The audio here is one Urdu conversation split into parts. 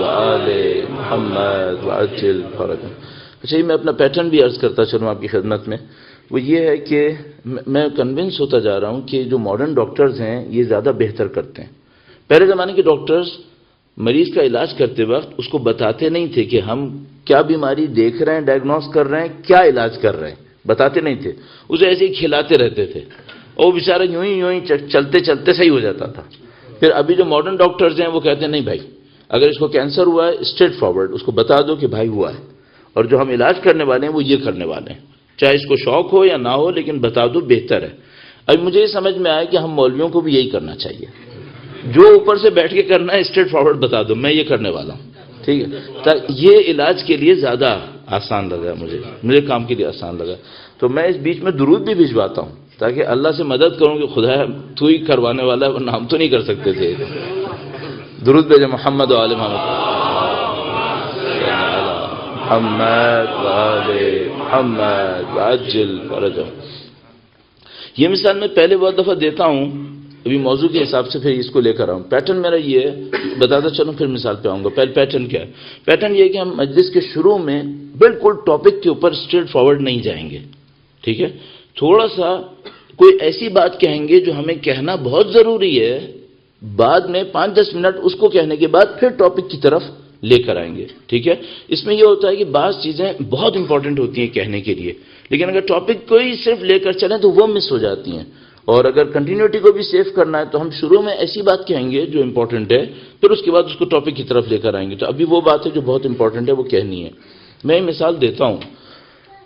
وآل محمد وعجل فرجهم۔ اچھا یہ میں اپنا پیٹرن بھی عرض کرتا چلوں آپ کی خدمت میں، وہ یہ ہے کہ میں کنونس ہوتا جا رہا ہوں کہ جو ماڈرن ڈاکٹرز ہیں یہ زیادہ بہتر کرتے ہیں۔ پہلے زمانے کے ڈاکٹرز مریض کا علاج کرتے وقت اس کو بتاتے نہیں تھے کہ ہم کیا بیماری دیکھ رہے ہیں، ڈائگنوز کر رہے ہیں، کیا علاج کر رہے ہیں، بتاتے نہیں تھے، اسے ایسے ہی کھلاتے رہتے تھے اور وہ بیچارہ یوں ہی چلتے چلتے صحیح ہو جاتا تھا۔ پھر ابھی جو ماڈرن ڈاکٹرز ہیں وہ کہتے ہیں نہیں بھائی، اگر اس کو کینسر ہوا ہے اسٹریٹ فارورڈ اس کو بتا دو کہ بھائی ہوا ہے، اور جو ہم علاج کرنے والے ہیں وہ یہ کرنے والے ہیں، چاہے اس کو شوق ہو یا نہ ہو لیکن بتا دو بہتر ہے۔ اب مجھے یہ سمجھ میں آیا کہ ہم مولویوں کو بھی یہی کرنا چاہیے، جو اوپر سے بیٹھ کے کرنا ہے اسٹریٹ فارورڈ بتا دو میں یہ کرنے والا ہوں، ٹھیک ہے؟ یہ علاج کے لیے زیادہ آسان لگا، مجھے کام کے لیے آسان لگا، تو میں اس بیچ میں درود بھی بھجواتا ہوں تاکہ اللہ سے مدد کروں کہ خدا تو ہی کروانے والا ہے ورنہ ہم تو نہیں کر سکتے تھے۔ درود بھیجے محمد و آل محمد محمد وآل محمد وعجل فرجهم۔ یہ مثال میں پہلے بہت دفعہ دیتا ہوں، ابھی موضوع کے حساب سے پھر اس کو لے کر آؤں۔ پیٹرن میرا یہ ہے، بتاتا چلوں پھر مثال پہ آؤں گا۔ پہلے پیٹرن کیا ہے؟ پیٹرن یہ ہے کہ ہم مجلس کے شروع میں بالکل ٹاپک کے اوپر اسٹریٹ فارورڈ نہیں جائیں گے، ٹھیک ہے؟ تھوڑا سا کوئی ایسی بات کہیں گے جو ہمیں کہنا بہت ضروری ہے، بعد میں 5-10 منٹ اس کو کہنے کے بعد پھر ٹاپک کی طرف لے کر آئیں گے، ٹھیک ہے؟ اس میں یہ ہوتا ہے کہ بعض چیزیں بہت امپورٹنٹ ہوتی ہیں کہنے کے لیے، لیکن اگر ٹاپک کو ہی صرف لے کر چلیں تو وہ مس ہو جاتی ہیں، اور اگر کنٹینیوٹی کو بھی سیو کرنا ہے تو ہم شروع میں ایسی بات کہیں گے جو امپورٹنٹ ہے، پھر اس کے بعد اس کو ٹاپک کی طرف لے کر آئیں گے۔ تو ابھی وہ بات ہے جو بہت امپورٹنٹ ہے وہ کہنی ہے۔ میں ایک مثال دیتا ہوں،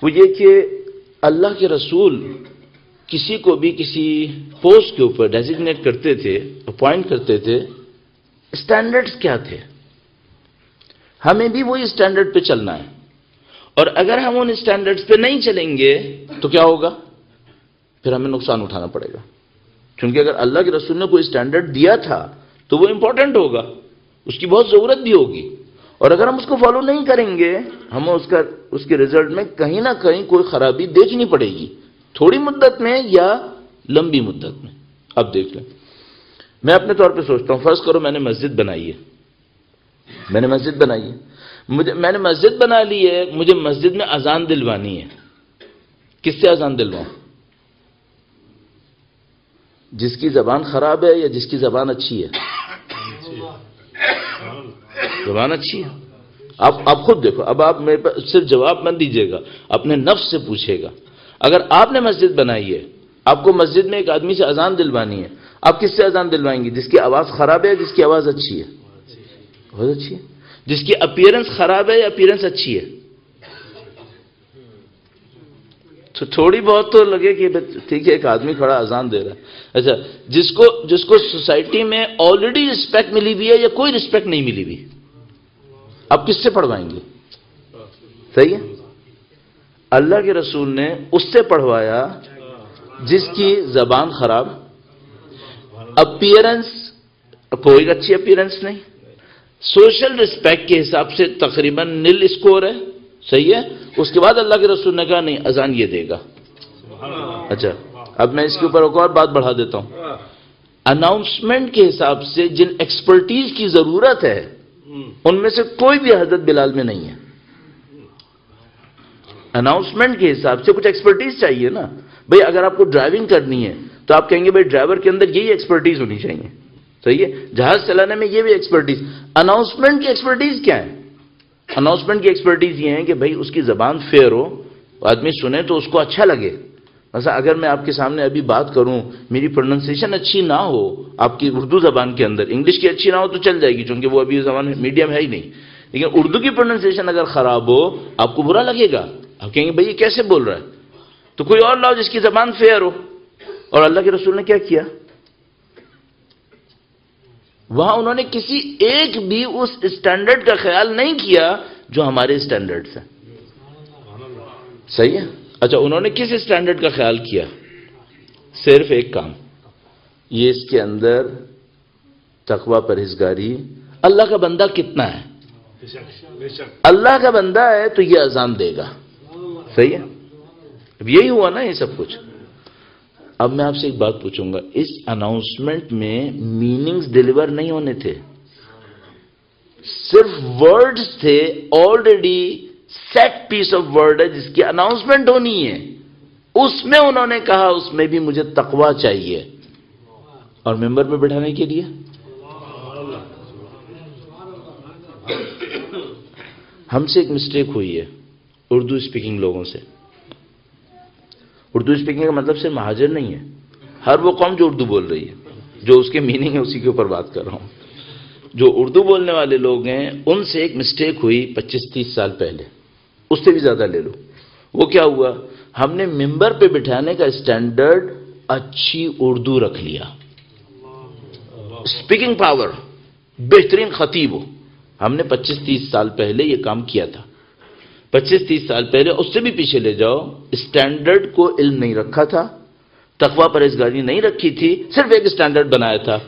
وہ یہ کہ اللہ کے رسول کسی کو بھی کسی پوسٹ کے اوپر ڈیزگنیٹ کرتے تھے، اپوائنٹ کرتے تھے، اسٹینڈرڈز کیا تھے؟ ہمیں بھی وہی اسٹینڈرڈ پہ چلنا ہے، اور اگر ہم ان اسٹینڈرڈز پہ نہیں چلیں گے تو کیا ہوگا؟ پھر ہمیں نقصان اٹھانا پڑے گا، کیونکہ اگر اللہ کے رسول نے کوئی اسٹینڈرڈ دیا تھا تو وہ امپورٹنٹ ہوگا، اس کی بہت ضرورت بھی ہوگی، اور اگر ہم اس کو فالو نہیں کریں گے ہمیں اس کے رزلٹ میں کہیں نہ کہیں کوئی خرابی دیکھنی پڑے گی، تھوڑی مدت میں یا لمبی مدت میں۔ اب دیکھ لیں، میں اپنے طور پہ سوچتا ہوں، فرض کرو میں نے مسجد بنائی ہے، میں نے مسجد بنا لی ہے، مجھے مسجد میں اذان دلوانی ہے۔ کس سے اذان دلواؤں؟ جس کی زبان خراب ہے یا جس کی زبان اچھی ہے؟ زبان اچھی ہے۔ آپ خود دیکھو، اب آپ میرے پاس صرف جواب مت دیجیے گا، اپنے نفس سے پوچھے گا۔ اگر آپ نے مسجد بنائی ہے، آپ کو مسجد میں ایک آدمی سے اذان دلوانی ہے، آپ کس سے اذان دلوائیں گے؟ جس کی آواز خراب ہے، جس کی آواز اچھی ہے؟ بہت اچھی ہے۔ جس کی اپیرنس خراب ہے یا اپیرنس اچھی ہے؟ تو تھوڑی بہت تو لگے کہ ٹھیک ہے ایک آدمی کھڑا اذان دے رہا ہے۔ اچھا، جس کو سوسائٹی میں آلریڈی رسپیکٹ ملی ہوئی ہے یا کوئی رسپیکٹ نہیں ملی ہوئی، آپ کس سے پڑھوائیں گے؟ صحیح ہے؟ اللہ کے رسول نے اس سے پڑھوایا جس کی زبان خراب، اپیرنس کوئی اچھی اپیرنس نہیں، سوشل رسپیکٹ کے حساب سے تقریباً نل اسکور ہے، صحیح ہے؟ اس کے بعد اللہ کے رسول نے کہا نہیں اذان یہ دے گا۔ اچھا، اب میں اس کے اوپر ایک اور بات بڑھا دیتا ہوں، اناؤنسمنٹ کے حساب سے جن ایکسپرٹیز کی ضرورت ہے ان میں سے کوئی بھی حضرت بلال میں نہیں ہے۔ اناؤنسمنٹ کے حساب سے کچھ ایکسپرٹیز چاہیے نا بھئی، اگر آپ کو ڈرائیونگ کرنی ہے تو آپ کہیں گے بھئی ڈرائیور کے اندر یہی ایکسپرٹیز ہونی چاہیے، صحیح ہے؟ جہاز چلانے میں یہ بھی ایکسپرٹیز۔ اناؤنسمنٹ کی ایکسپرٹیز کیا ہے؟ اناؤنسمنٹ کی ایکسپرٹیز یہ ہے کہ بھئی اس کی زبان فیئر ہو، آدمی سنے تو اس کو اچھا لگے۔ مثلا اگر میں آپ کے سامنے ابھی بات کروں، میری پروننسیشن اچھی نہ ہو آپ کی اردو زبان کے اندر، انگلش کی اچھی نہ ہو تو چل جائے گی چونکہ وہ ابھی زبان میڈیم ہے ہی نہیں، لیکن اردو کی پروننسیشن اگر خراب ہو آپ کو برا لگے گا، آپ کہیں گے بھئی یہ کیسے بول رہا ہے؟ تو کوئی اور لاؤ جس کی زبان فیئر ہو۔ اور اللہ کے رسول نے کیا کیا؟ وہاں انہوں نے کسی ایک بھی اس اسٹینڈرڈ کا خیال نہیں کیا جو ہمارے اسٹینڈرڈ ہیں، صحیح ہے؟ اچھا، انہوں نے کس اسٹینڈرڈ کا خیال کیا؟ صرف ایک کام، یہ اس کے اندر تقوی پرہیزگاری، اللہ کا بندہ کتنا ہے؟ اللہ کا بندہ ہے تو یہ اذان دے گا، صحیح ہے؟ اب یہی ہوا نا یہ سب کچھ۔ اب میں آپ سے ایک بات پوچھوں گا، اس اناؤنسمنٹ میں میننگز ڈیلیور نہیں ہونے تھے، صرف ورڈز تھے، already set piece of word ہے جس کی اناؤنسمنٹ ہونی ہے، اس میں انہوں نے کہا اس میں بھی مجھے تقویٰ چاہیے، اور ممبر پہ بٹھانے کے لیے ہم سے ایک مسٹیک ہوئی ہے اردو اسپیکنگ لوگوں سے۔ اردو اسپیکنگ کا مطلب صرف مہاجر نہیں ہے، ہر وہ قوم جو اردو بول رہی ہے، جو اس کے میننگ ہے اسی کے اوپر بات کر رہا ہوں۔ جو اردو بولنے والے لوگ ہیں ان سے ایک مسٹیک ہوئی 25-30 سال پہلے، اس سے بھی زیادہ لے لو۔ وہ کیا ہوا، ہم نے ممبر پہ بٹھانے کا اسٹینڈرڈ اچھی اردو رکھ لیا، اسپیکنگ پاور، بہترین خطیب ہو۔ ہم نے 25-30 سال پہلے یہ کام کیا تھا۔ 25-30 سال پہلے، اس سے بھی پیچھے لے جاؤ، اسٹینڈرڈ کو علم نہیں رکھا تھا، تقویٰ پرہیزگاری نہیں رکھی تھی، صرف ایک اسٹینڈرڈ بنایا تھا،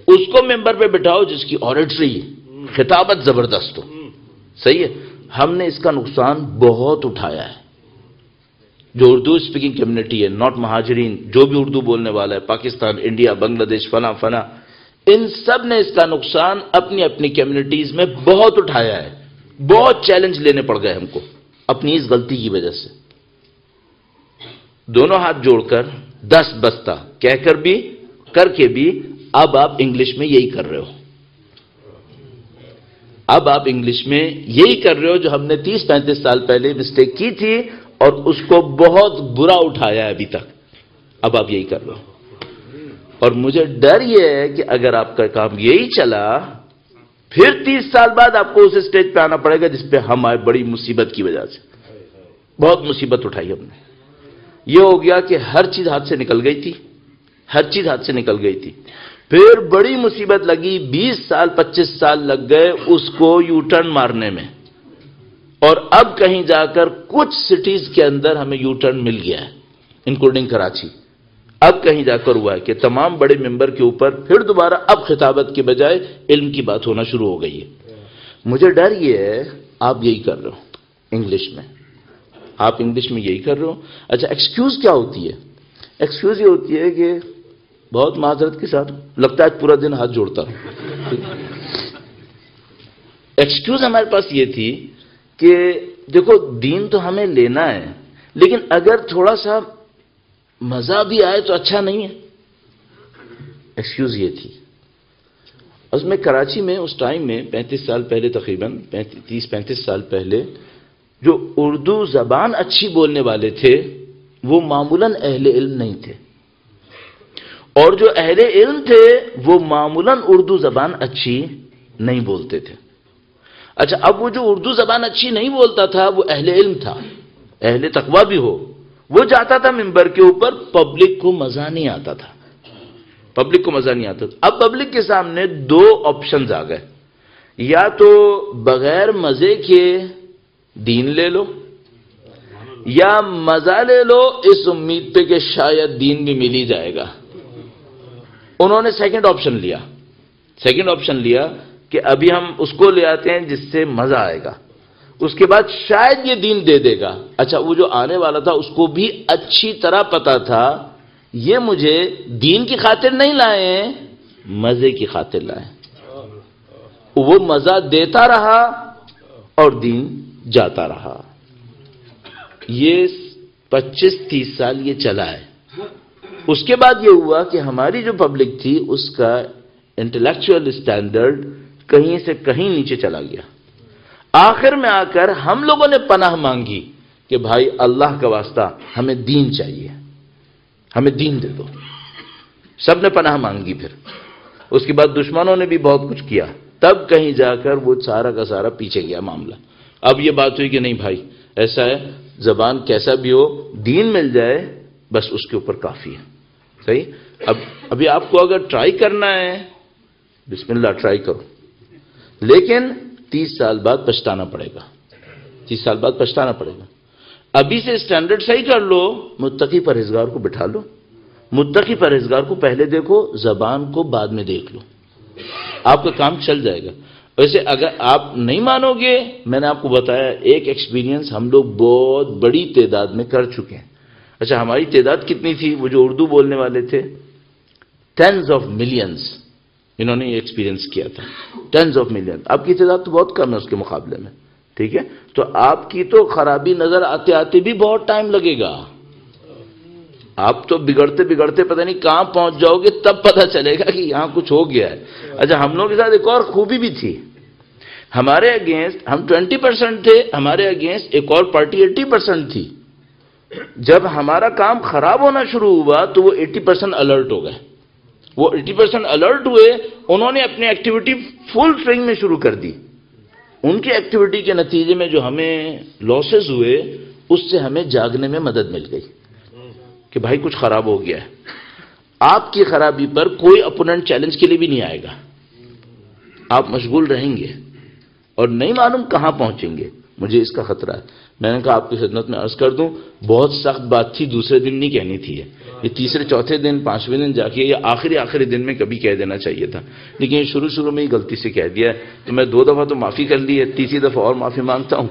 اس کو ممبر پہ بٹھاؤ جس کی اوریٹری، خطابت زبردست ہو۔ صحیح ہے، ہم نے اس کا نقصان بہت اٹھایا ہے۔ جو اردو اسپیکنگ کمیونٹی ہے، ناٹ مہاجرین، جو بھی اردو بولنے والا ہے، پاکستان، انڈیا، بنگلہ دیش، فلاں فلاں، ان سب نے اس کا نقصان اپنی اپنی کمیونٹیز میں بہت اٹھایا ہے۔ بہت چیلنج لینے پڑ گئے ہم کو اپنی اس غلطی کی وجہ سے۔ دونوں ہاتھ جوڑ کر 10 بستہ کہہ کر بھی، کر کے بھی، اب آپ انگلش میں یہی کر رہے ہو۔ اب آپ انگلش میں یہی کر رہے ہو جو ہم نے 30-35 سال پہلے مسٹیک کی تھی اور اس کو بہت برا اٹھایا ہے ابھی تک۔ اب آپ یہی کر رہے ہو، اور مجھے ڈر یہ ہے کہ اگر آپ کا کام یہی چلا، پھر 30 سال بعد آپ کو اس اسٹیج پہ آنا پڑے گا جس پہ ہم آئے بڑی مصیبت کی وجہ سے۔ بہت مصیبت اٹھائی ہم نے۔ یہ ہو گیا کہ ہر چیز ہاتھ سے نکل گئی تھی، ہر چیز ہاتھ سے نکل گئی تھی، پھر بڑی مصیبت لگی، 20 سال 25 سال لگ گئے اس کو یو ٹرن مارنے میں، اور اب کہیں جا کر کچھ سٹیز کے اندر ہمیں یو ٹرن مل گیا ہے، انکلوڈنگ کراچی۔ اب کہیں جا کر ہوا ہے کہ تمام بڑے ممبر کے اوپر پھر دوبارہ اب خطابت کے بجائے علم کی بات ہونا شروع ہو گئی ہے۔ مجھے ڈر یہ ہے آپ یہی کر رہے ہو انگلش میں، آپ انگلش میں یہی کر رہے ہو۔ اچھا، ایکسکیوز کیا ہوتی ہے؟ ایکسکیوز یہ ہوتی ہے کہ بہت معذرت کے ساتھ، لگتا ہے پورا دن ہاتھ جوڑتا رہا۔ ایکسکیوز ہمارے پاس یہ تھی کہ دیکھو دین تو ہمیں لینا ہے، لیکن اگر تھوڑا سا مزہ بھی آئے تو اچھا نہیں ہے۔ ایکسکیوز یہ تھی۔ اس میں کراچی میں اس ٹائم میں 35 سال پہلے، تقریباً 30-35 سال پہلے، جو اردو زبان اچھی بولنے والے تھے وہ معمولاً اہل علم نہیں تھے، اور جو اہل علم تھے وہ معمولاً اردو زبان اچھی نہیں بولتے تھے۔ اچھا، اب وہ جو اردو زبان اچھی نہیں بولتا تھا وہ اہل علم تھا، اہل تقویٰ بھی ہو، وہ جاتا تھا ممبر کے اوپر، پبلک کو مزہ نہیں آتا تھا، پبلک کو مزہ نہیں آتا تھا۔ اب پبلک کے سامنے 2 آپشنز آ گئے، یا تو بغیر مزے کے دین لے لو، یا مزہ لے لو اس امید پہ کہ شاید دین بھی مل ہی جائے گا۔ انہوں نے سیکنڈ آپشن لیا، سیکنڈ آپشن لیا کہ ابھی ہم اس کو لے آتے ہیں جس سے مزہ آئے گا، اس کے بعد شاید یہ دین دے دے گا۔ اچھا، وہ جو آنے والا تھا اس کو بھی اچھی طرح پتا تھا یہ مجھے دین کی خاطر نہیں لائے ہیں، مزے کی خاطر لائے۔ وہ مزہ دیتا رہا اور دین جاتا رہا۔ یہ 25-30 سال یہ چلا ہے۔ اس کے بعد یہ ہوا کہ ہماری جو پبلک تھی اس کا انٹلیکچوئل اسٹینڈرڈ کہیں سے کہیں نیچے چلا گیا۔ آخر میں آ کر ہم لوگوں نے پناہ مانگی کہ بھائی اللہ کا واسطہ ہمیں دین چاہیے، ہمیں دین دے دو۔ سب نے پناہ مانگی۔ پھر اس کے بعد دشمنوں نے بھی بہت کچھ کیا، تب کہیں جا کر وہ سارا کا سارا پیچھے گیا معاملہ۔ اب یہ بات ہوئی کہ نہیں بھائی، ایسا ہے زبان کیسا بھی ہو، دین مل جائے بس اس کے اوپر کافی ہے۔ صحیح؟ ابھی آپ کو اگر ٹرائی کرنا ہے بسم اللہ ٹرائی کرو، لیکن 30 سال بعد پچھتانا پڑے گا، 30 سال بعد پچھتانا پڑے گا۔ ابھی سے اسٹینڈرڈ صحیح کر لو، متقی پرہیزگار کو بٹھا لو، متقی پرہیزگار کو پہلے دیکھو، زبان کو بعد میں دیکھ لو، آپ کا کام چل جائے گا۔ ویسے اگر آپ نہیں مانو گے، میں نے آپ کو بتایا ایک ایکسپیرینس ہم لوگ بہت بڑی تعداد میں کر چکے ہیں۔ اچھا، ہماری تعداد کتنی تھی؟ وہ جو اردو بولنے والے تھے 10s of millions، انہوں نے یہ ایکسپیرینس کیا تھا. Tens of million. آپ کی تعداد تو بہت کم ہے اس کے مقابلے میں. ٹھیک ہے, تو آپ کی تو خرابی نظر آتے آتے بھی بہت ٹائم لگے گا. آپ تو بگڑتے بگڑتے پتہ نہیں کہاں پہنچ جاؤ گے, تب پتہ چلے گا کہ یہاں کچھ ہو گیا ہے. اچھا, ہم لوگوں کے ساتھ ایک اور خوبی بھی تھی. ہمارے اگینسٹ ہم 20% تھے, ہمارے اگینسٹ ایک اور پارٹی 80% تھی. جب ہمارا کام خراب ہونا شروع ہوا تو وہ 80% الرٹ ہو گئے. وہ 80% الرٹ ہوئے, انہوں نے اپنی ایکٹیویٹی فل سوئنگ میں شروع کر دی. ان کی ایکٹیویٹی کے نتیجے میں جو ہمیں لاسز ہوئے, اس سے ہمیں جاگنے میں مدد مل گئی کہ بھائی کچھ خراب ہو گیا ہے. آپ کی خرابی پر کوئی اپوننٹ چیلنج کے لیے بھی نہیں آئے گا. آپ مشغول رہیں گے اور نہیں معلوم کہاں پہنچیں گے. مجھے اس کا خطرہ ہے. میں نے کہا آپ کی خدمت میں عرض کر دوں, بہت سخت بات تھی, دوسرے دن نہیں کہنی تھی. یہ تیسرے چوتھے دن پانچویں دن جا کے, یا آخری دن میں کبھی کہہ دینا چاہیے تھا, لیکن شروع میں ہی غلطی سے کہہ دیا ہے. تو میں 2 دفعہ تو معافی کر لی ہے, تیسری دفعہ اور معافی مانگتا ہوں.